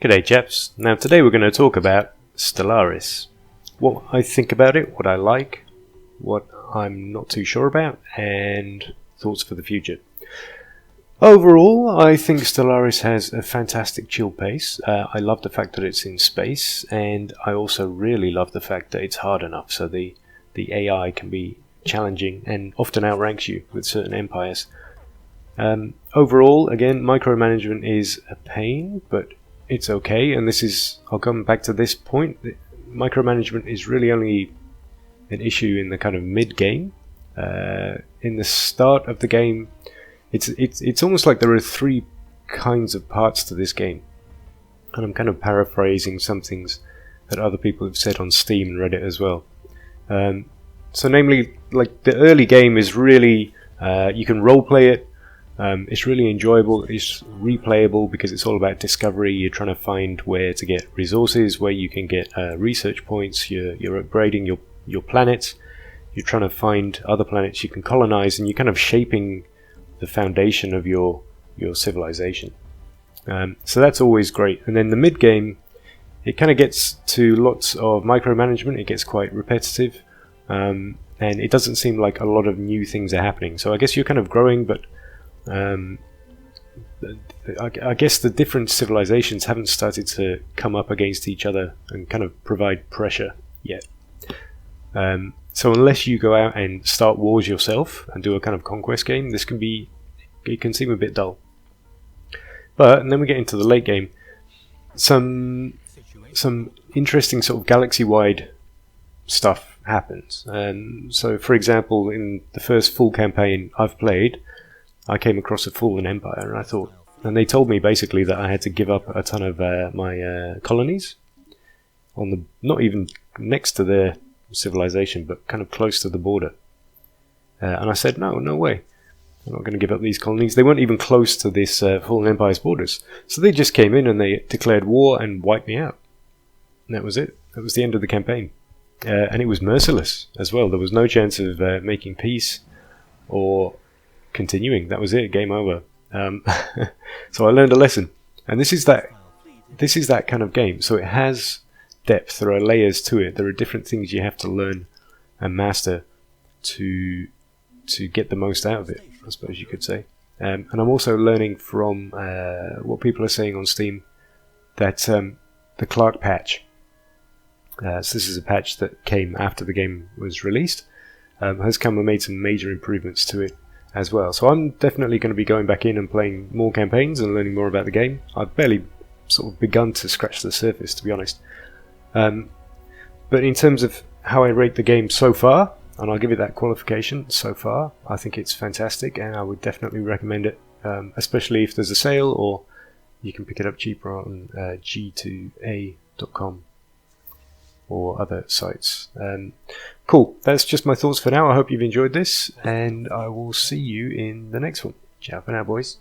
G'day chaps. Now today we're going to talk about Stellaris. What I think about it, what I like, what I'm not too sure about, and thoughts for the future. Overall, I think Stellaris has a fantastic chill pace. I love the fact that it's in space, and I also really love the fact that it's hard enough so the AI can be challenging and often outranks you with certain empires. Overall, again, micromanagement is a pain, but it's okay, and I'll come back to this point. Micromanagement is really only an issue in the kind of mid-game. In the start of the game, it's almost like there are three kinds of parts to this game. And I'm kind of paraphrasing some things that other people have said on Steam and Reddit as well. So namely, like the early game is really, you can roleplay it. It's really enjoyable, it's replayable because it's all about discovery. You're trying to find where to get resources, where you can get research points, you're upgrading your planets, you're trying to find other planets you can colonize, and you're kind of shaping the foundation of your civilization. So that's always great. And then the mid-game, it kind of gets to lots of micromanagement, it gets quite repetitive, and it doesn't seem like a lot of new things are happening. So I guess you're kind of growing, but I guess the different civilizations haven't started to come up against each other and kind of provide pressure yet. So unless you go out and start wars yourself and do a kind of conquest game, it can seem a bit dull. And then we get into the late game. Some interesting sort of galaxy-wide stuff happens. So for example, in the first full campaign I've played, I came across a fallen empire, and they told me basically that I had to give up a ton of my colonies not even next to their civilization, but kind of close to the border. And I said, no way, I'm not going to give up these colonies. They weren't even close to this fallen empire's borders, so they just came in and they declared war and wiped me out. And that was it. That was the end of the campaign, and it was merciless as well. There was no chance of making peace or continuing. That was it, game over. So I learned a lesson, and this is that kind of game. So it has depth, there are layers to it, there are different things you have to learn and master to get the most out of it, I suppose you could say. And I'm also learning from what people are saying on Steam, that the Clark patch, so this is a patch that came after the game was released, has come and made some major improvements to it as well. So I'm definitely going to be going back in and playing more campaigns and learning more about the game. I've barely sort of begun to scratch the surface, to be honest. But in terms of how I rate the game so far, and I'll give it that qualification, so far, I think it's fantastic, and I would definitely recommend it, especially if there's a sale, or you can pick it up cheaper on g2a.com or other sites. Cool, that's just my thoughts for now. I hope you've enjoyed this, and I will see you in the next one. Ciao for now, boys.